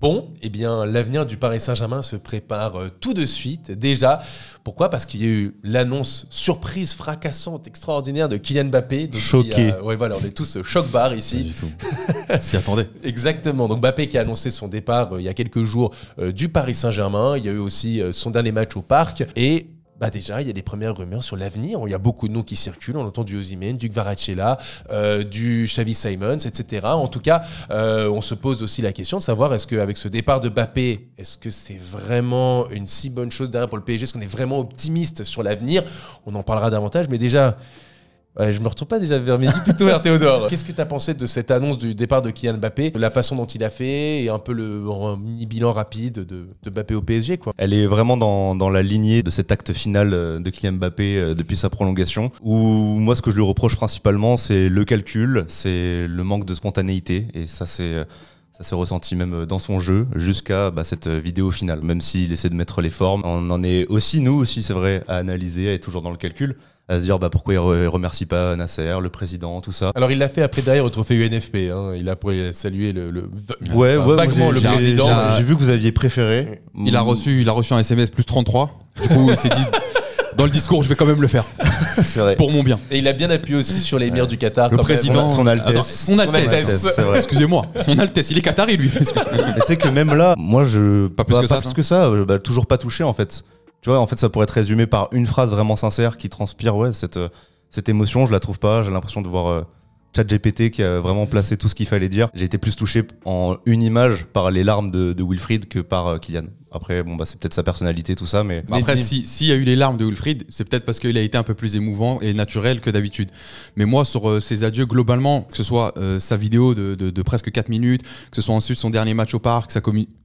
Bon, eh bien, l'avenir du Paris Saint-Germain se prépare tout de suite. Déjà, pourquoi? Parce qu'il y a eu l'annonce surprise, fracassante, extraordinaire de Kylian Mbappé. Donc, choqué. Ouais, voilà, on est tous choc-barre ici. Pas du tout. S'y attendait. Exactement. Donc Mbappé qui a annoncé son départ il y a quelques jours du Paris Saint-Germain. Il y a eu aussi son dernier match au Parc. Et déjà, il y a des premières rumeurs sur l'avenir. Il y a beaucoup de noms qui circulent. On entend du Osimhen, du Kvaratskhelia, du Xavi Simons, etc. En tout cas, on se pose aussi la question de savoir est-ce qu'avec ce départ de Mbappé, est-ce que c'est vraiment une si bonne chose derrière pour le PSG? Est-ce qu'on est vraiment optimiste sur l'avenir? On en parlera davantage, mais déjà... Ouais, je me retourne pas déjà vers Mehdi, plutôt vers Théodore. Qu'est-ce que tu as pensé de cette annonce du départ de Kylian Mbappé, de la façon dont il a fait et un peu un mini bilan rapide de Mbappé au PSG, quoi? Elle est vraiment dans la lignée de cet acte final de Kylian Mbappé depuis sa prolongation, où moi ce que je lui reproche principalement c'est le calcul, c'est le manque de spontanéité, et ça s'est ressenti même dans son jeu jusqu'à cette vidéo finale, même s'il essaie de mettre les formes. On en est aussi, nous aussi c'est vrai, à analyser, à être toujours dans le calcul, à se dire pourquoi il remercie pas Nasser, le président, tout ça. Alors il l'a fait après derrière au trophée UNFP, hein. Il a salué vaguement le président. J'ai vu que vous aviez préféré. Il a reçu un SMS plus 33. Du coup, il s'est dit, dans le discours, je vais quand même le faire. C'est vrai. Pour mon bien. Et il a bien appuyé aussi sur l'émir du Qatar. Le président. Son Altesse. Attends, son Altesse. C'est vrai. Excusez-moi. Son Altesse. Il est qatari, lui. Mais tu sais que même là, moi, Pas plus que ça, toujours pas touché en fait. Tu vois, en fait, ça pourrait être résumé par une phrase vraiment sincère qui transpire cette émotion. Je la trouve pas. J'ai l'impression de voir ChatGPT qui a vraiment placé tout ce qu'il fallait dire. J'ai été plus touché en une image par les larmes de Wilfried que par Kylian. Après, c'est peut-être sa personnalité, tout ça, mais... Après, s'il y a eu les larmes de Wilfried, c'est peut-être parce qu'il a été un peu plus émouvant et naturel que d'habitude. Mais moi, sur ses adieux, globalement, que ce soit sa vidéo de presque 4 minutes, que ce soit ensuite son dernier match au Parc, sa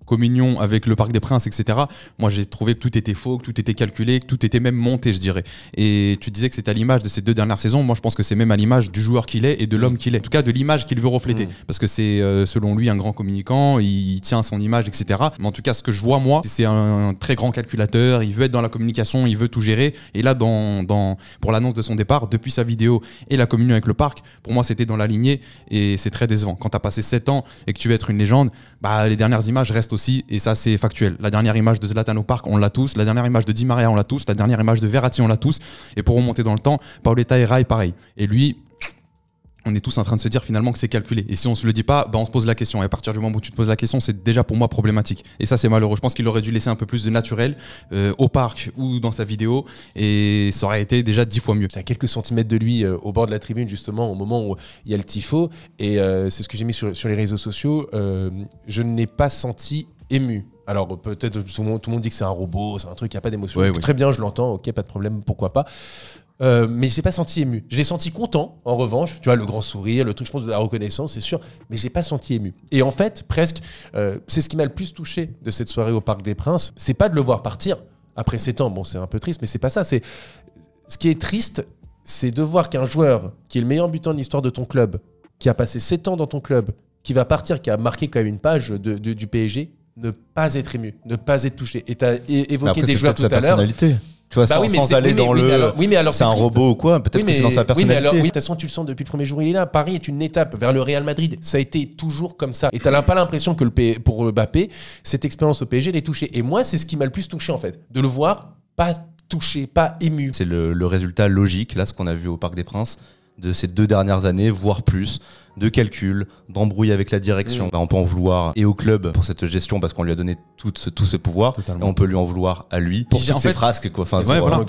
communion avec le Parc des Princes, etc. Moi, j'ai trouvé que tout était faux, que tout était calculé, que tout était même monté, je dirais. Et tu disais que c'est à l'image de ces 2 dernières saisons. Moi, je pense que c'est même à l'image du joueur qu'il est et de l'homme qu'il est. En tout cas, de l'image qu'il veut refléter. Parce que c'est, selon lui, un grand communicant, il tient son image, etc. Mais en tout cas, ce que je vois, moi, c'est un très grand calculateur. Il veut être dans la communication, il veut tout gérer. Et là, pour l'annonce de son départ, depuis sa vidéo et la communion avec le Parc, pour moi, c'était dans la lignée et c'est très décevant. Quand tu as passé 7 ans et que tu veux être une légende, les dernières images restent aussi, et ça c'est factuel. La dernière image de Zlatan au Parc, on l'a tous. La dernière image de Di Maria, on l'a tous. La dernière image de Verratti, on l'a tous. Et pour remonter dans le temps, Paoletta et Rai, pareil. Et lui, on est tous en train de se dire finalement que c'est calculé. Et si on se le dit pas, on se pose la question. Et à partir du moment où tu te poses la question, c'est déjà pour moi problématique. Et ça, c'est malheureux. Je pense qu'il aurait dû laisser un peu plus de naturel au Parc ou dans sa vidéo. Et ça aurait été déjà 10 fois mieux. C'est à quelques centimètres de lui, au bord de la tribune, justement, au moment où il y a le tifo. Et c'est ce que j'ai mis sur les réseaux sociaux. Je n'ai pas senti ému. Alors peut-être tout le monde dit que c'est un robot, c'est un truc, il n'y a pas d'émotion. Ouais, oui. Très bien, je l'entends, ok, pas de problème, pourquoi pas. Mais je l'ai pas senti ému. Je l'ai senti content, en revanche. Tu vois, le grand sourire, le truc, je pense, de la reconnaissance, c'est sûr. Mais je l'ai pas senti ému. Et en fait, presque, c'est ce qui m'a le plus touché de cette soirée au Parc des Princes. C'est pas de le voir partir après 7 ans. Bon, c'est un peu triste, mais c'est pas ça. Ce qui est triste, c'est de voir qu'un joueur qui est le meilleur buteur de l'histoire de ton club, qui a passé 7 ans dans ton club, qui va partir, qui a marqué quand même une page du PSG, ne pas être ému, ne pas être touché. Et tu as évoqué des joueurs tout à l'heure. Tu vois, sans aller dans c'est un robot ou quoi, peut-être que c'est dans sa personnalité. De toute façon, tu le sens depuis le premier jour, il est là. Paris est une étape vers le Real Madrid. Ça a été toujours comme ça. Et tu n'as pas l'impression que pour Mbappé, cette expérience au PSG l'ait touché. Et moi, c'est ce qui m'a le plus touché, en fait. De le voir pas touché, pas ému. C'est le résultat logique, là, ce qu'on a vu au Parc des Princes, de ces 2 dernières années, voire plus, de calcul, d'embrouille avec la direction. On peut en vouloir et au club pour cette gestion parce qu'on lui a donné tout ce pouvoir. Et on peut lui en vouloir à lui pour toutes ses frasques. Quoi. Enfin,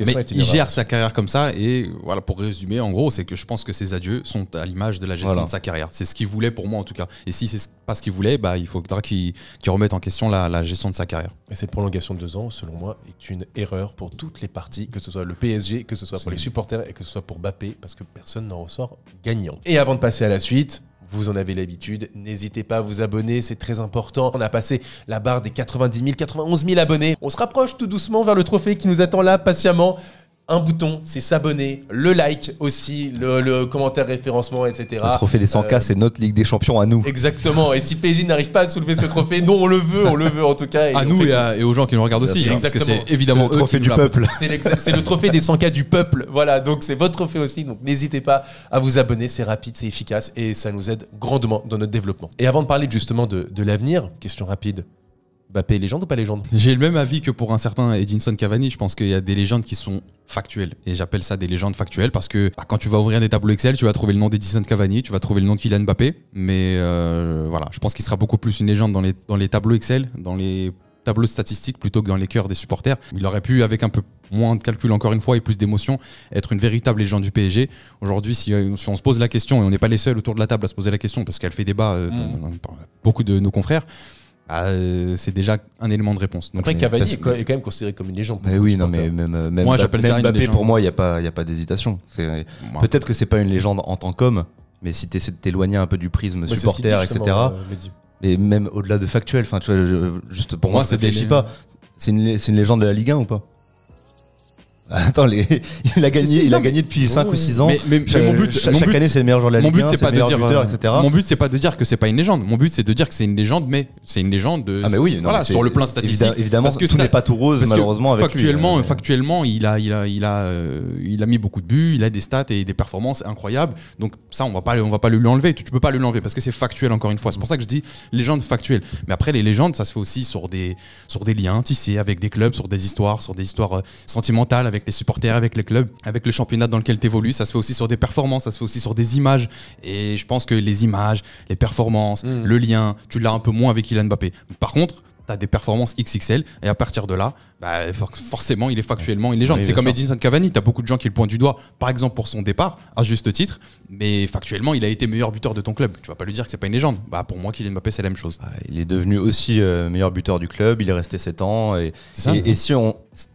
mais il gère sa carrière comme ça. Et voilà, pour résumer, en gros, c'est que je pense que ses adieux sont à l'image de la gestion de sa carrière. C'est ce qu'il voulait pour moi en tout cas. Et si c'est pas ce qu'il voulait, il faudra qu'il remette en question la gestion de sa carrière. Et cette prolongation de 2 ans, selon moi, est une erreur pour toutes les parties, que ce soit le PSG, que ce soit pour les supporters et que ce soit pour Mbappé, parce que personne n'en ressort gagnant. Et avant de passer à la suite, vous en avez l'habitude, n'hésitez pas à vous abonner, c'est très important. On a passé la barre des 90 000, 91 000 abonnés. On se rapproche tout doucement vers le trophée qui nous attend là, patiemment. un bouton, c'est s'abonner, le like aussi, le commentaire référencement, etc. Le trophée des 100K, c'est notre Ligue des Champions à nous. Exactement. Et si PSG n'arrive pas à soulever ce trophée, non, on le veut en tout cas. À nous et aux gens qui nous regardent aussi, parce que c'est évidemment le trophée du peuple. C'est le trophée des 100K du peuple. Voilà, donc c'est votre trophée aussi. Donc n'hésitez pas à vous abonner, c'est rapide, c'est efficace et ça nous aide grandement dans notre développement. Et avant de parler justement de l'avenir, question rapide. Mbappé, légende ou pas légende? J'ai le même avis que pour un certain Edinson Cavani. Je pense qu'il y a des légendes qui sont factuelles. Et j'appelle ça des légendes factuelles parce que quand tu vas ouvrir des tableaux Excel, tu vas trouver le nom d'Edinson Cavani, tu vas trouver le nom de Kylian Mbappé. Mais voilà, je pense qu'il sera beaucoup plus une légende dans les tableaux Excel, dans les tableaux statistiques plutôt que dans les cœurs des supporters. Il aurait pu, avec un peu moins de calcul encore une fois et plus d'émotion, être une véritable légende du PSG. Aujourd'hui, si on se pose la question, et on n'est pas les seuls autour de la table à se poser la question parce qu'elle fait débat dans beaucoup de nos confrères, c'est déjà un élément de réponse. Donc après, Cavani est quand même considéré comme une légende. Mais oui, non, mais même moi, j'appelle ça une Mbappé, légende. pour moi, il n'y a pas d'hésitation. Peut-être que c'est pas une légende en tant qu'homme, mais si tu essaies de t'éloigner un peu du prisme supporter, etc. Mais même au-delà de factuel, enfin, tu vois, juste pour moi, ça réfléchit pas. C'est une légende de la Ligue 1 ou pas? Attends, il a gagné depuis 5 ou 6 ans. Mais chaque année, c'est le meilleur joueur de la Ligue 1, c'est le meilleur buteur, etc. Mon but, c'est pas de dire que c'est pas une légende. Mon but, c'est de dire que c'est une légende, mais c'est une légende de. Ah, mais oui, voilà, sur le plan statistique. Évidemment, parce que tout n'est pas tout rose, malheureusement, avec lui. Factuellement, il a mis beaucoup de buts, il a des stats et des performances incroyables. Donc, ça, on va pas lui enlever. Tu peux pas lui enlever parce que c'est factuel, encore une fois. C'est pour ça que je dis légende factuelle. Mais après, les légendes, ça se fait aussi sur des liens tissés avec des clubs, sur des histoires sentimentales, avec les supporters, avec les clubs, avec le championnat dans lequel tu évolues. Ça se fait aussi sur des performances, ça se fait aussi sur des images. Et je pense que les images, les performances, le lien, tu l'as un peu moins avec Kylian Mbappé. Par contre, tu as des performances XXL et à partir de là, forcément, il est factuellement une légende. Oui, c'est comme Edinson Cavani, tu as beaucoup de gens qui le pointent du doigt, par exemple pour son départ, à juste titre, mais factuellement, il a été meilleur buteur de ton club. Tu vas pas lui dire que c'est pas une légende. Pour moi, Kylian Mbappé, c'est la même chose. Il est devenu aussi meilleur buteur du club, il est resté 7 ans. Et si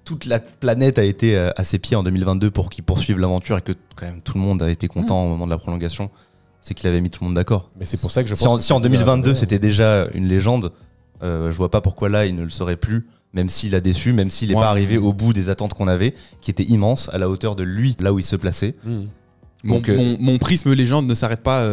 toute la planète a été à ses pieds en 2022 pour qu'il poursuive l'aventure et que quand même tout le monde a été content au moment de la prolongation, c'est qu'il avait mis tout le monde d'accord. Mais c'est pour ça que je pense si en 2022 c'était déjà une légende, je vois pas pourquoi là il ne le serait plus, même s'il a déçu, même s'il n'est pas arrivé au bout des attentes qu'on avait, qui étaient immenses, à la hauteur de lui, là où il se plaçait. Mon prisme légende ne s'arrête pas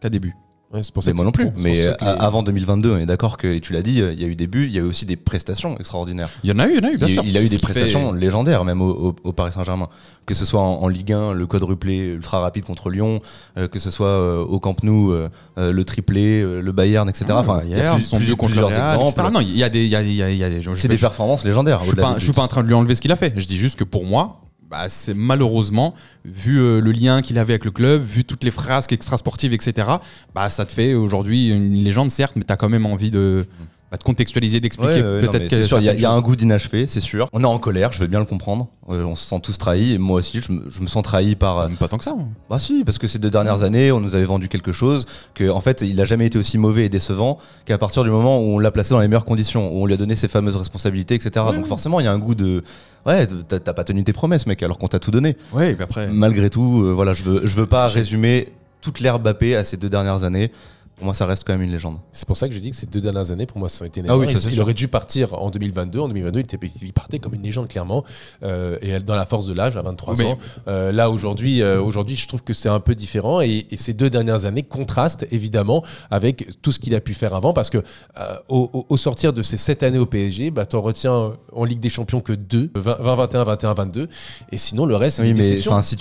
qu'à début. Ouais, c'est pour ça moi non plus. Mais avant 2022, on est d'accord que, et tu l'as dit, il y a eu des buts, il y a eu aussi des prestations extraordinaires. Il y en a eu, bien sûr. Il a eu des prestations légendaires, même au Paris Saint-Germain. Que ce soit en Ligue 1, le quadruplé ultra rapide contre Lyon, que ce soit au Camp Nou, le triplé, le Bayern, etc. Enfin, il y a plusieurs exemples. Non, il y a des. C'est des performances légendaires. Je suis pas en train de lui enlever ce qu'il a fait. Je dis juste que pour moi, c'est malheureusement, vu le lien qu'il avait avec le club, vu toutes les frasques extrasportives, etc., ça te fait aujourd'hui une légende, certes, mais tu as quand même envie de contextualiser, d'expliquer peut-être que c'est sûr, il y a un goût d'inachevé, c'est sûr. On est en colère, je veux bien le comprendre. On se sent tous trahis, et moi aussi, je me sens trahi par. Pas tant que ça. Bah si, parce que ces 2 dernières années, on nous avait vendu quelque chose, que en fait, il a jamais été aussi mauvais et décevant qu'à partir du moment où on l'a placé dans les meilleures conditions, où on lui a donné ses fameuses responsabilités, etc. Donc forcément, il y a un goût de. Ouais, t'as pas tenu tes promesses, mec, alors qu'on t'a tout donné. Ouais, mais après. Malgré tout, voilà, je veux pas résumer toute l'ère Mbappé à ces 2 dernières années. Pour moi, ça reste quand même une légende. C'est pour ça que je dis que ces 2 dernières années, pour moi, ça a été une erreur. Il aurait dû partir en 2022. En 2022, il partait comme une légende, clairement. Et dans la force de l'âge, à 23 ans. Là, aujourd'hui, je trouve que c'est un peu différent. Et ces 2 dernières années contrastent, évidemment, avec tout ce qu'il a pu faire avant. Parce que au sortir de ces 7 années au PSG, t'en retiens en Ligue des Champions que 2, 20-21, 21-22. Et sinon, le reste, c'est des déceptions. Si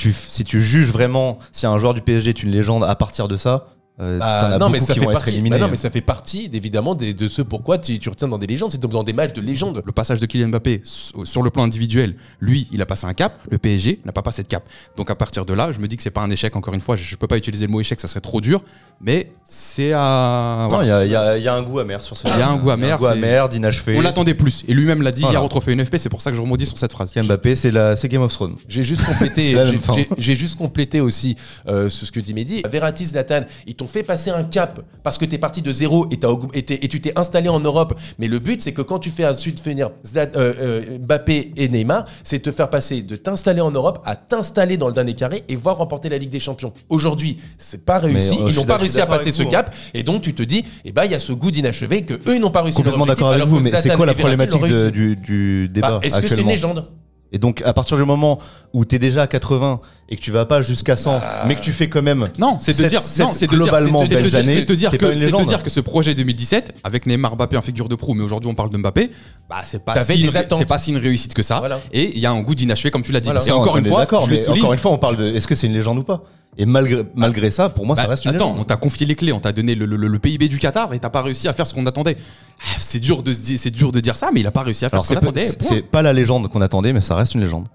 tu juges vraiment si un joueur du PSG est une légende à partir de ça, non, mais ça fait partie. Non, mais ça fait partie évidemment de ce pourquoi tu retiens dans des légendes, c'est dans des matchs de légende. Le passage de Kylian Mbappé sur le plan individuel, lui, il a passé un cap. Le PSG n'a pas passé de cap. Donc à partir de là, je me dis que c'est pas un échec. Encore une fois, je peux pas utiliser le mot échec, ça serait trop dur. Mais c'est à. Non, il y a un goût amer sur ce. Il y a un goût amer, d'inachevé. On l'attendait plus. Et lui-même l'a dit hier au trophée UNFP. C'est pour ça que je rebondis sur cette phrase. Mbappé, c'est Game of Thrones. J'ai juste complété aussi ce que dit Mehdi. Verratti, Zlatan, ils t'ont fait passer un cap parce que tu es parti de zéro et tu t'es installé en Europe. Mais le but, c'est que quand tu fais ensuite venir Mbappé et Neymar, c'est te faire passer de t'installer en Europe à t'installer dans le dernier carré et voir remporter la Ligue des Champions. Aujourd'hui, c'est pas réussi. Ils n'ont pas réussi à passer ce cap. Et donc, tu te dis, il y a ce goût d'inachevé que eux, ils n'ont pas réussi. Complètement d'accord avec vous, mais c'est quoi la problématique du débat? Est-ce que c'est une légende? Et donc, à partir du moment où tu es déjà à 80 et que tu vas pas jusqu'à 100, mais que tu fais quand même. Non, c'est de dire, globalement belles années, c'est de dire t'es pas une légende. que ce projet 2017, avec Neymar, Mbappé en figure de proue, mais aujourd'hui on parle de Mbappé, bah c'est pas si une réussite que ça. Voilà. Et il y a un goût d'inachevé, comme tu l'as dit. Voilà. Et encore une fois, je le souligne. Encore une fois, on parle de est-ce que c'est une légende ou pas? Et malgré ça, pour moi, ça reste une légende. Attends, on t'a confié les clés, on t'a donné le PIB du Qatar et t'as pas réussi à faire ce qu'on attendait. C'est dur de dire ça, mais il a pas réussi à faire ce qu'on attendait. C'est pas la légende qu'on attendait, mais ça reste une légende.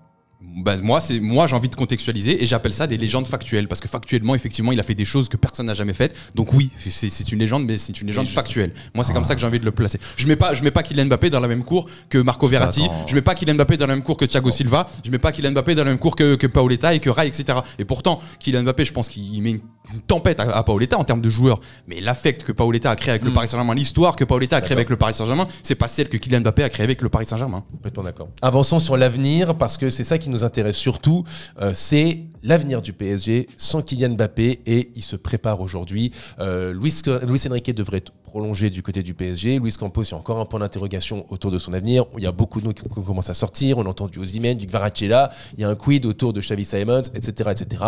Bah, moi j'ai envie de contextualiser et j'appelle ça des légendes factuelles parce que factuellement effectivement il a fait des choses que personne n'a jamais faites, donc oui c'est une légende, mais c'est une légende factuelle. Moi c'est comme ça que j'ai envie de le placer. Je mets pas Kylian Mbappé dans la même cour que Marco Verratti, je mets pas Kylian Mbappé dans la même cour que Thiago Silva, je mets pas Kylian Mbappé dans la même cour que Paoletta et que Rai, etc. Et pourtant Kylian Mbappé, je pense qu'il met une tempête à Paoletta en termes de joueurs, mais l'affect que Paoletta a créé avec le Paris Saint-Germain, l'histoire que Paoletta a créé avec le Paris Saint-Germain, c'est pas celle que Kylian Mbappé a créée avec le Paris Saint-Germain. Complètement d'accord. Avançons sur l'avenir, parce que c'est ça qui nous intéresse surtout, c'est l'avenir du PSG sans Kylian Mbappé, et il se prépare aujourd'hui. Luis Enrique devrait être prolongé du côté du PSG. Luis Campos, il y a encore un point d'interrogation autour de son avenir. Il y a beaucoup de noms qui commencent à sortir. On entend du Osimhen, du Kvaratskhelia. Il y a un quid autour de Xavi Simons, etc., etc.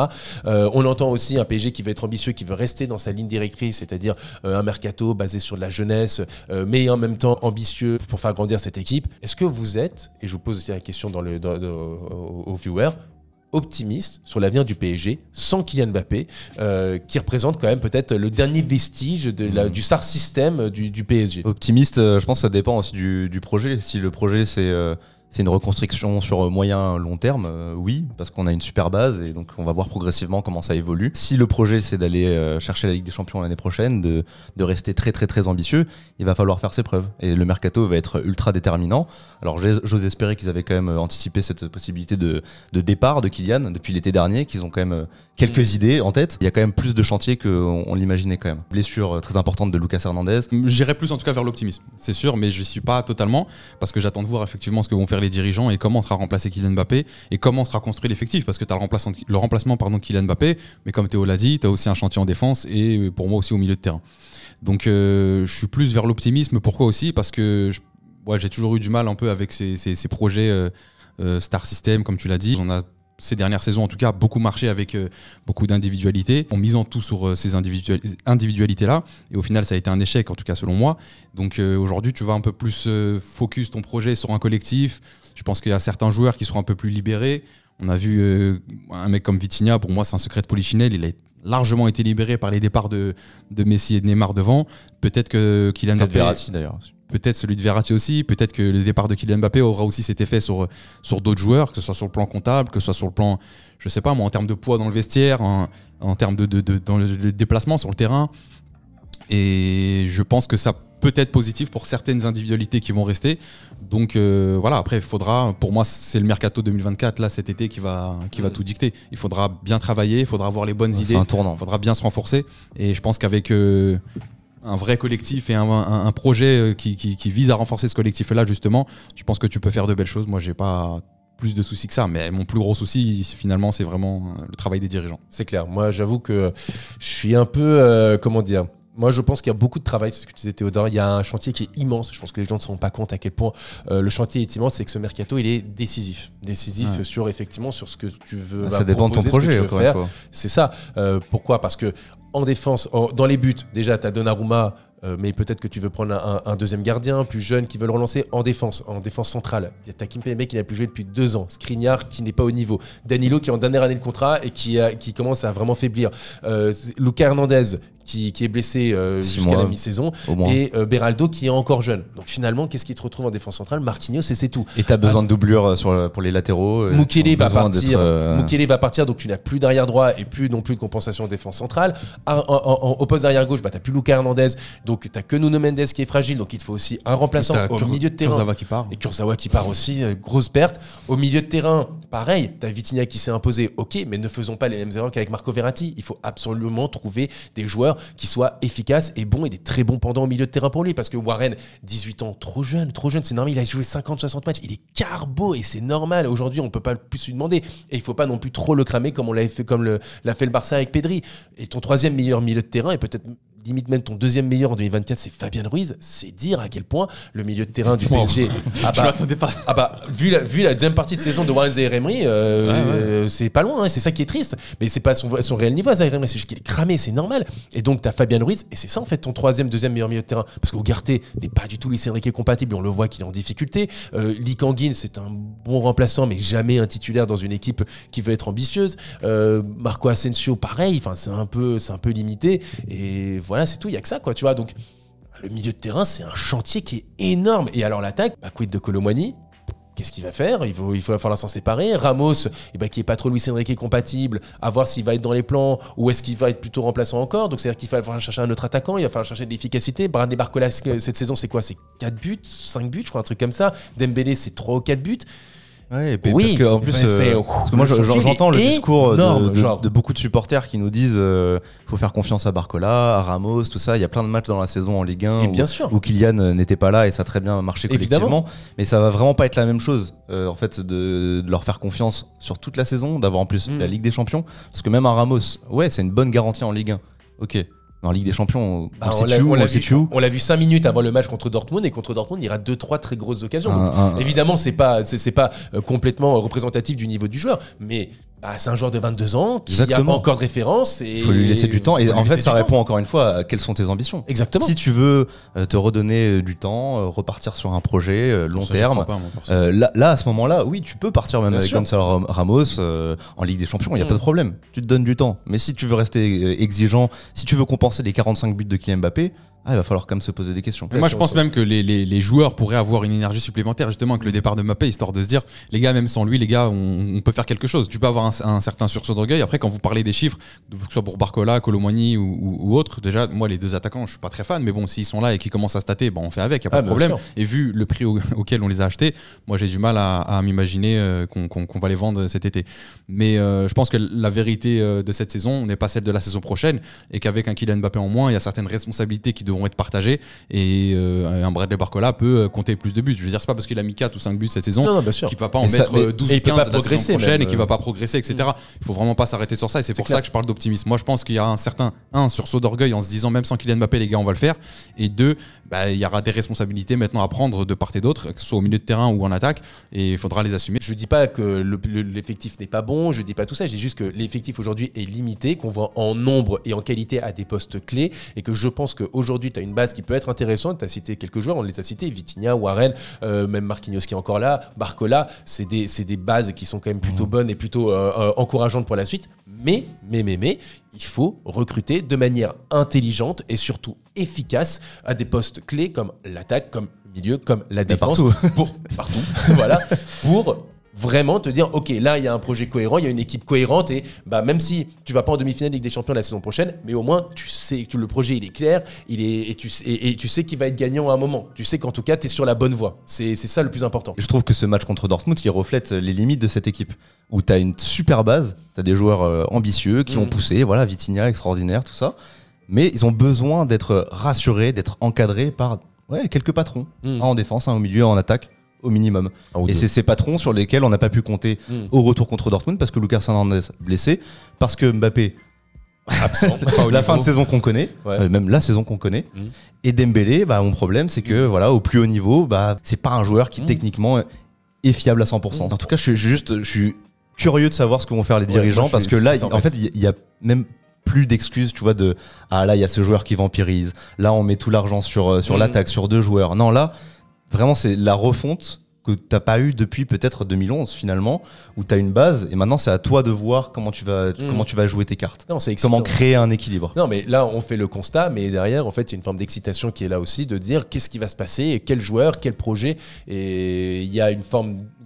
On entend aussi un PSG qui veut être ambitieux, qui veut rester dans sa ligne directrice, c'est-à-dire un mercato basé sur de la jeunesse, mais en même temps ambitieux pour faire grandir cette équipe. Est-ce que vous êtes, et je vous pose aussi la question aux viewers, optimiste sur l'avenir du PSG sans Kylian Mbappé, qui représente quand même peut-être le dernier vestige du star system du PSG? Optimiste, je pense que ça dépend aussi du projet. Si le projet c'est une reconstruction sur moyen long terme, oui, parce qu'on a une super base et donc on va voir progressivement comment ça évolue. Si le projet c'est d'aller chercher la Ligue des Champions l'année prochaine, de rester très très très ambitieux, il va falloir faire ses preuves. Et le mercato va être ultra déterminant. Alors j'ose espérer qu'ils avaient quand même anticipé cette possibilité de départ de Kylian depuis l'été dernier, qu'ils ont quand même quelques idées en tête. Il y a quand même plus de chantiers qu'on l'imaginait quand même. Blessure très importante de Lucas Hernandez. J'irai plus en tout cas vers l'optimisme, c'est sûr, mais je suis pas totalement, parce que j'attends de voir effectivement ce que vont faire les dirigeants et comment sera remplacé Kylian Mbappé et comment sera construit l'effectif, parce que tu as le remplacement de Kylian Mbappé, mais comme Théo l'a dit, tu as aussi un chantier en défense et pour moi aussi au milieu de terrain. Donc je suis plus vers l'optimisme. Pourquoi aussi? Parce que j'ai toujours eu du mal un peu avec ces projets Star System, comme tu l'as dit. On a ces dernières saisons en tout cas beaucoup marché avec beaucoup d'individualités, en misant tout sur ces individualités-là, et au final ça a été un échec, en tout cas selon moi. Donc aujourd'hui tu vas un peu plus focus ton projet sur un collectif. Je pense qu'il y a certains joueurs qui seront un peu plus libérés. On a vu un mec comme Vitinha, pour moi c'est un secret de Polichinelle, il a largement été libéré par les départs de Messi et de Neymar devant. Peut-être que Kylian Mbappé... Verratti d'ailleurs. Peut-être celui de Verratti aussi, peut-être que le départ de Kylian Mbappé aura aussi cet effet sur d'autres joueurs, que ce soit sur le plan comptable, que ce soit sur le plan, je sais pas moi, en termes de poids dans le vestiaire, en termes dans le déplacement sur le terrain. Et je pense que ça peut être positif pour certaines individualités qui vont rester. Donc voilà, après il faudra, pour moi c'est le mercato 2024 là cet été qui va tout dicter. Il faudra bien travailler, il faudra avoir les bonnes idées, un tournant. Il faudra bien se renforcer. Et je pense qu'avec un vrai collectif et un projet qui vise à renforcer ce collectif-là, justement, je pense que tu peux faire de belles choses. Moi, j'ai pas plus de soucis que ça, mais mon plus gros souci, finalement, c'est vraiment le travail des dirigeants. C'est clair. Moi, j'avoue que je suis un peu, moi, je pense qu'il y a beaucoup de travail, c'est ce que tu disais Théodore. Il y a un chantier qui est immense. Je pense que les gens ne se rendent pas compte à quel point le chantier est immense. C'est que ce mercato, il est décisif. Décisif sur ce que tu veux. Ça dépend de ton projet, encore une fois. C'est ça. Pourquoi? Parce que en défense, dans les buts, déjà, tu as Donnarumma, mais peut-être que tu veux prendre un deuxième gardien plus jeune qui veut le relancer en défense centrale. Tu as Kimpembe qui n'a plus joué depuis 2 ans, Skriniar qui n'est pas au niveau, Danilo qui est en dernière année de contrat et qui commence à vraiment faiblir, Lucas Hernandez qui est blessé jusqu'à la mi-saison, et Beraldo qui est encore jeune. Donc finalement, qu'est-ce qui te retrouve en défense centrale? Marquinhos, et c'est tout. Et tu as besoin de doublure pour les latéraux. Mukele va partir. Mukele va partir, donc tu n'as plus d'arrière droit et plus non plus de compensation en défense centrale. Au poste d'arrière gauche, tu n'as plus Lucas Hernandez, donc tu n'as que Nuno Mendes qui est fragile, donc il te faut aussi un remplaçant au milieu de terrain. Kurzawa qui part. Et Kurzawa qui part aussi, grosse perte. Au milieu de terrain, pareil, tu as Vitinha qui s'est imposé, ok, mais ne faisons pas les mêmes erreurs qu'avec Marco Verratti. Il faut absolument trouver des joueurs qui soient efficaces et bons, et des très bons pendants au milieu de terrain pour lui, parce que Warren, 18 ans, trop jeune, c'est normal, il a joué 50-60 matchs, il est carbo et c'est normal. Aujourd'hui, on ne peut pas plus lui demander, et il ne faut pas non plus trop le cramer comme l'a fait le Barça avec Pedri. Et ton troisième meilleur milieu de terrain, et peut-être limite même ton deuxième meilleur en 2024, c'est Fabien Ruiz, c'est dire à quel point le milieu de terrain du PSG. Vu la deuxième partie de saison de Warren Zaïre-Emery, c'est pas loin, hein, c'est ça qui est triste. Mais c'est pas son réel niveau à Zaïre-Emery, c'est juste qu'il est cramé, c'est normal. Et donc t'as Fabien Ruiz, et c'est ça en fait ton deuxième meilleur milieu de terrain. Parce qu'Ugarte n'est pas du tout Luis Enrique compatible, on le voit qu'il est en difficulté. Lee Kangin, c'est un bon remplaçant, mais jamais un titulaire dans une équipe qui veut être ambitieuse. Marco Asensio, pareil, c'est un peu limité. Et voilà, c'est tout, il y a que ça, quoi, tu vois. Donc, le milieu de terrain, c'est un chantier qui est énorme. Et alors, l'attaque, quid de Kolo Muani? Qu'est-ce qu'il va faire? Il va falloir s'en séparer. Ramos, qui est pas trop Luis Enrique compatible, à voir s'il va être dans les plans ou est-ce qu'il va être plutôt remplaçant encore. Donc, c'est-à-dire qu'il va falloir chercher un autre attaquant, il va falloir chercher de l'efficacité. Bradley Barcola, cette saison, c'est quoi? C'est 4 buts, 5 buts, je crois, un truc comme ça. Dembélé, c'est 3 ou 4 buts. Ouais, parce que en plus, parce que moi j'entends le discours de beaucoup de supporters qui nous disent faut faire confiance à Barcola, à Ramos, tout ça. Il y a plein de matchs dans la saison en Ligue 1 où Kylian n'était pas là et ça a très bien marché collectivement. Évidemment. Mais ça va vraiment pas être la même chose en fait de leur faire confiance sur toute la saison, d'avoir en plus la Ligue des Champions. Parce que même un Ramos, c'est une bonne garantie en Ligue 1. Ok. En Ligue des Champions, on l'a vu 5 minutes avant le match contre Dortmund, et contre Dortmund, il y aura 2-3 très grosses occasions. Évidemment, c'est pas complètement représentatif du niveau du joueur, mais c'est un joueur de 22 ans qui n'a pas encore de référence. Il faut lui laisser du temps. Et en fait, ça répond encore une fois à quelles sont tes ambitions. Exactement. Si tu veux te redonner du temps, repartir sur un projet long terme, là, à ce moment-là, oui, tu peux partir même avec Gonzalo Ramos en Ligue des Champions, il n'y a pas de problème. Tu te donnes du temps. Mais si tu veux rester exigeant, si tu veux compenser les 45 buts de Kylian Mbappé, il va falloir quand même se poser des questions. Moi, je pense même que les joueurs pourraient avoir une énergie supplémentaire justement avec le départ de Mbappé, histoire de se dire, les gars, même sans lui, les gars, on peut faire quelque chose. Tu peux avoir un certain sursaut d'orgueil. Après, quand vous parlez des chiffres, que ce soit pour Barcola, Kolo Muani ou autre, déjà, moi, les deux attaquants, je suis pas très fan, mais bon, s'ils sont là et qu'ils commencent à stater, on fait avec, il n'y a pas de problème. Et vu le prix auquel on les a achetés, moi, j'ai du mal à m'imaginer qu'on va les vendre cet été. Mais je pense que la vérité de cette saison n'est pas celle de la saison prochaine, et qu'avec un Kylian Mbappé en moins, il y a certaines responsabilités qui devront être partagées, et un Bradley Barcola peut compter plus de buts. Je veux dire, c'est pas parce qu'il a mis 4 ou 5 buts cette saison qu'il va pas en mettre 12 ou 15 la saison prochaine et qu'il va pas progresser, etc. Il faut vraiment pas s'arrêter sur ça, et c'est pour ça que je parle d'optimisme. Moi, je pense qu'il y a un certain sursaut d'orgueil en se disant, même sans Kylian Mbappé, les gars, on va le faire, et 2, il y aura des responsabilités maintenant à prendre de part et d'autre, que ce soit au milieu de terrain ou en attaque, et il faudra les assumer. Je dis pas que l'effectif n'est pas bon, je dis pas tout ça, je dis juste que l'effectif aujourd'hui est limité, qu'on voit en nombre et en qualité à des postes clés, et que je pense qu'aujourd'hui tu as une base qui peut être intéressante. Tu as cité quelques joueurs, on les a cités, Vitinha, Warren, même Marquinhos qui est encore là, Barcola, c'est des bases qui sont quand même plutôt bonnes et plutôt encourageantes pour la suite, mais il faut recruter de manière intelligente et surtout efficace à des postes clés comme l'attaque, comme le milieu, comme la défense. Partout. Voilà. Pour vraiment te dire, ok, là il y a un projet cohérent, il y a une équipe cohérente, et même si tu vas pas en demi-finale de Ligue des Champions la saison prochaine, mais au moins tu sais que le projet il est clair, et tu sais qu'il va être gagnant à un moment. Tu sais qu'en tout cas tu es sur la bonne voie. C'est ça le plus important. Je trouve que ce match contre Dortmund, il reflète les limites de cette équipe, où tu as une super base, tu as des joueurs ambitieux qui ont poussé, voilà, Vitinha extraordinaire, tout ça, mais ils ont besoin d'être rassurés, d'être encadrés par quelques patrons, un en défense, un au milieu, un en attaque, au minimum. Et c'est ces patrons sur lesquels on n'a pas pu compter au retour contre Dortmund, parce que Lucas Hernandez blessé, parce que Mbappé absent, la fin de saison qu'on connaît, même la saison qu'on connaît, et Dembélé, mon problème c'est que au plus haut niveau, c'est pas un joueur qui techniquement est fiable à 100%. En tout cas, je suis curieux de savoir ce que vont faire les dirigeants, parce que là, en fait, il y a même plus d'excuses, tu vois, là il y a ce joueur qui vampirise, là on met tout l'argent sur l'attaque, sur 2 joueurs. Non, là vraiment, c'est la refonte que t'as pas eu depuis peut-être 2011 finalement, où t'as une base, et maintenant c'est à toi de voir comment tu vas jouer tes cartes. Non, comment créer un équilibre. Non, mais là on fait le constat, mais derrière en fait il y a une forme d'excitation qui est là aussi, de dire qu'est-ce qui va se passer, quel joueur, quel projet, et il y a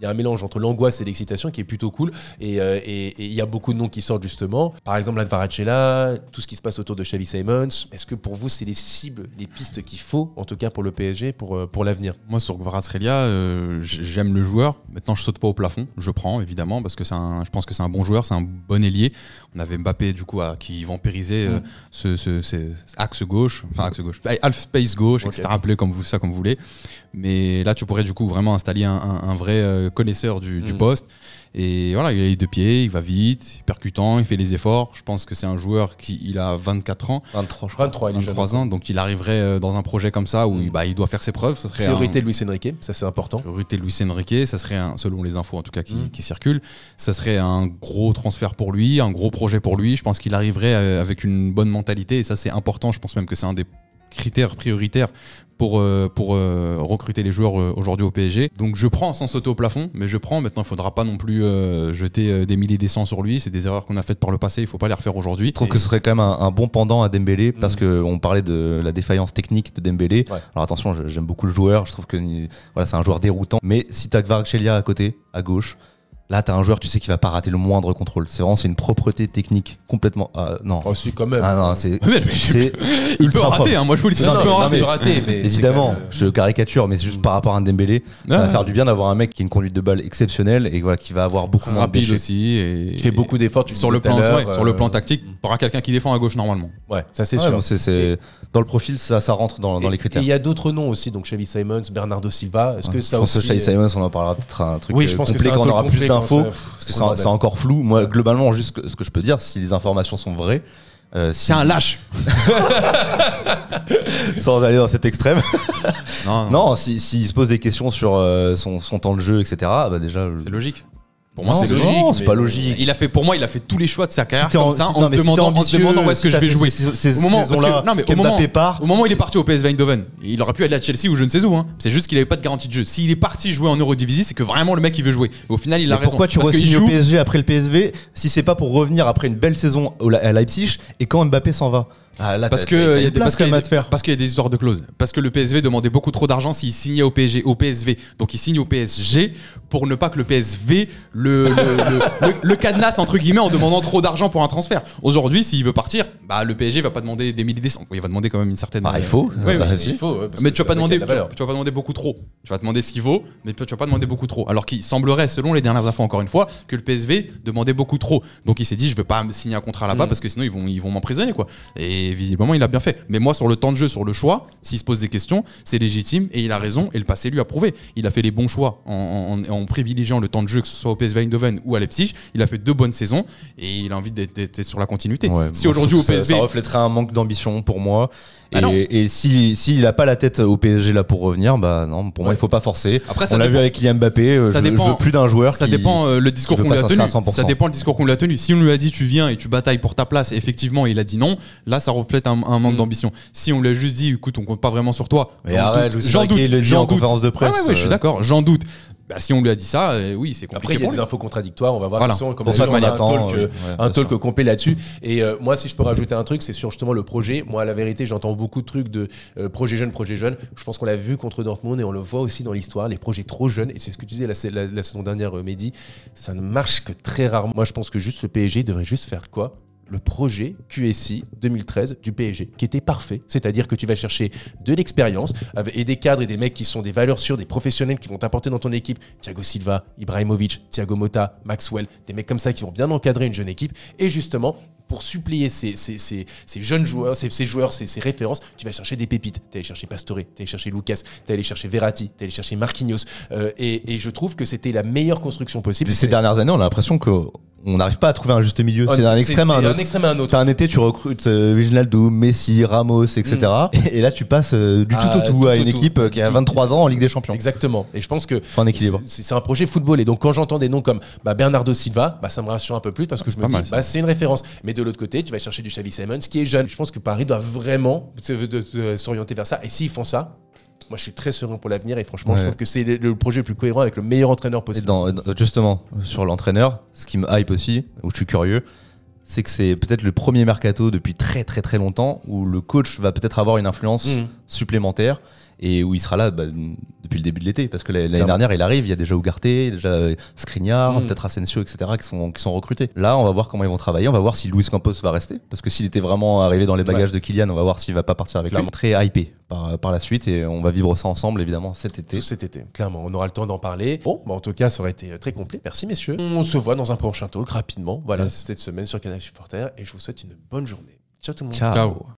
un mélange entre l'angoisse et l'excitation qui est plutôt cool, et il y a beaucoup de noms qui sortent justement. Par exemple, Kvaratskhelia, tout ce qui se passe autour de Xavi Simons. Est-ce que pour vous c'est les cibles, les pistes qu'il faut en tout cas pour le PSG pour l'avenir? Moi sur Kvaratskhelia, j'aime le joueur. Maintenant, je saute pas au plafond. Je prends évidemment parce que je pense que c'est un bon joueur, c'est un bon ailier. On avait Mbappé du coup qui vampirisait ce axe gauche, half space gauche, etc. Appelez comme vous voulez. Mais là, tu pourrais du coup vraiment installer un vrai connaisseur du poste. Et voilà, il a les deux pieds, il va vite, percutant, il fait les efforts. Je pense que c'est un joueur il a 24 ans. 23, je crois. 23, il est jeune. 23 ans, donc il arriverait dans un projet comme ça où il doit faire ses preuves. Ça serait Priorité de Luis Enrique, ça c'est important. Priorité de Luis Enrique, ça serait, selon les infos en tout cas qui circulent, ça serait un gros transfert pour lui, un gros projet pour lui. Je pense qu'il arriverait avec une bonne mentalité et ça c'est important. Je pense même que c'est un des critères prioritaires pour recruter les joueurs aujourd'hui au PSG. Donc je prends sans sauter au plafond, mais je prends. Maintenant, il ne faudra pas non plus jeter des milliers des cents sur lui. C'est des erreurs qu'on a faites par le passé, il ne faut pas les refaire aujourd'hui. Je trouve que ce serait quand même un bon pendant à Dembélé parce qu'on parlait de la défaillance technique de Dembélé. Ouais. Alors attention, j'aime beaucoup le joueur, je trouve que voilà, c'est un joueur déroutant. Mais si tu as Kvaratskhelia à côté, à gauche, là, t'as un joueur, tu sais qu'il va pas rater le moindre contrôle. C'est une propreté technique complètement. Non. Oh, si, quand même. Ah non, c'est il peut rater. Hein, moi, je vous le dis, il peut rater. Mais évidemment, je caricature, mais c'est juste par rapport à un Dembélé. Ça va faire du bien d'avoir un mec qui a une conduite de balle exceptionnelle et voilà, qui va avoir beaucoup moins de rapide aussi. Et qui fait beaucoup d'efforts. Sur le plan tactique, tu auras quelqu'un qui défend à gauche normalement. Ouais, ça c'est sûr. Dans le profil, ça rentre dans les critères. Et il y a d'autres noms aussi, donc Xavi Simons, Bernardo Silva. Est-ce que ça aussi Xavi Simons, on en parlera peut-être un truc oui, je pense complet que quand on aura plus d'infos. Parce que c'est encore flou. Moi, globalement, juste ce que je peux dire, si les informations sont vraies. C'est un lâche. Sans aller dans cet extrême. Non. S'il se pose des questions sur son temps de jeu, etc., bah déjà. C'est logique. Pour moi, c'est logique. C'est pas logique. Pour moi, il a fait tous les choix de sa carrière comme ça, en se demandant où est-ce que je vais jouer. Au moment où il est parti au PSV Eindhoven, il aurait pu aller à Chelsea ou je ne sais où. Hein. C'est juste qu'il avait pas de garantie de jeu. S'il est parti jouer en Eurodivisie, c'est que vraiment le mec il veut jouer. Et au final, il a raison. Pourquoi tu re-signes au PSG après le PSV si c'est pas pour revenir après une belle saison à Leipzig et quand Mbappé s'en va? Parce qu'il y a des histoires de clauses. Parce que le PSV demandait beaucoup trop d'argent s'il signait au PSV. Donc il signe au PSG pour ne pas que le PSV le cadenasse entre guillemets en demandant trop d'argent pour un transfert. Aujourd'hui, s'il veut partir, le PSG va pas demander des milliers des cents. Il va demander quand même une certaine. Il faut. Il faut. Mais tu vas pas demander beaucoup trop. Tu vas demander ce qu'il vaut, mais tu vas pas demander beaucoup trop. Alors qu'il semblerait, selon les dernières infos encore une fois, que le PSV demandait beaucoup trop. Donc il s'est dit, je veux pas me signer un contrat là-bas parce que sinon ils vont m'emprisonner quoi. Et visiblement, il a bien fait. Mais moi, sur le temps de jeu, sur le choix, s'il se pose des questions, c'est légitime et il a raison. Et le passé lui a prouvé. Il a fait les bons choix en privilégiant le temps de jeu, que ce soit au PSV Eindhoven ou à Leipzig. Il a fait 2 bonnes saisons et il a envie d'être sur la continuité. Ouais, si aujourd'hui au PSV, ça reflèterait un manque d'ambition pour moi. Et s'il a pas la tête au PSG là pour revenir, non, pour moi il faut pas forcer. Après, on l'a vu avec Kylian Mbappé. Je veux plus d'un joueur. Ça dépend le discours qu'on lui a tenu. Ça dépend le discours qu'on lui a tenu. Si on lui a dit tu viens et tu batailles pour ta place, et effectivement il a dit non. Là, ça reflète un manque d'ambition. Si on lui a juste dit écoute, on compte pas vraiment sur toi. Mais arrête, j'en doute. Il le dit en conférence de presse. Je suis d'accord. J'en doute. Si on lui a dit ça, oui, c'est compliqué. Après, il y a des infos contradictoires. On va voir comment on a un talk complet là-dessus. Et moi, si je peux rajouter un truc, c'est sur justement le projet. Moi, la vérité, j'entends beaucoup de trucs de projet jeune. Je pense qu'on l'a vu contre Dortmund et on le voit aussi dans l'histoire. Les projets trop jeunes, et c'est ce que tu disais la saison dernière, Mehdi, ça ne marche que très rarement. Moi, je pense que juste le PSG devrait juste faire quoi ? Le projet QSI 2013 du PSG, qui était parfait. C'est-à-dire que tu vas chercher de l'expérience et des cadres et des mecs qui sont des valeurs sûres, des professionnels qui vont t'apporter dans ton équipe. Thiago Silva, Ibrahimovic, Thiago Motta, Maxwell, des mecs comme ça qui vont bien encadrer une jeune équipe. Et justement, pour suppléer ces jeunes joueurs, ces références, tu vas chercher des pépites. Tu es allé chercher Pastore, tu es allé chercher Lucas, tu es allé chercher Verratti, tu es allé chercher Marquinhos. Et je trouve que c'était la meilleure construction possible. Ces dernières années, on a l'impression qu'on n'arrive pas à trouver un juste milieu. C'est d'un extrême à un autre. T'as un été, tu recrutes Wijnaldum, Messi, Ramos, etc. Et là, tu passes du tout au tout à une équipe qui a 23 ans en Ligue des Champions. Exactement. Et je pense que équilibre. C'est un projet football. Et donc, quand j'entends des noms comme Bernardo Silva, ça me rassure un peu plus parce que je me dis, c'est une référence. Mais de l'autre côté, tu vas chercher du Xavi Simons qui est jeune. Je pense que Paris doit vraiment s'orienter vers ça. Et s'ils font ça, moi, je suis très serein pour l'avenir et franchement, je trouve que c'est le projet le plus cohérent avec le meilleur entraîneur possible. Justement, sur l'entraîneur, ce qui me hype aussi, où je suis curieux, c'est que c'est peut-être le premier mercato depuis très très très longtemps où le coach va peut-être avoir une influence supplémentaire et où il sera là depuis le début de l'été. Parce que l'année dernière, il arrive, il y a déjà Ugarte, déjà Skriniar, peut-être Asensio, etc. qui sont recrutés. Là, on va voir comment ils vont travailler, on va voir si Luis Campos va rester. Parce que s'il était vraiment arrivé dans les bagages de Kylian, on va voir s'il va pas partir avec lui. Très hypé par la suite et on va vivre ça ensemble évidemment cet été. Tout cet été, clairement. On aura le temps d'en parler. Bon, en tout cas, ça aurait été très complet. Merci messieurs. On se voit dans un prochain talk rapidement. Voilà, cette semaine sur Canal Supporter et je vous souhaite une bonne journée. Ciao tout le monde. Ciao.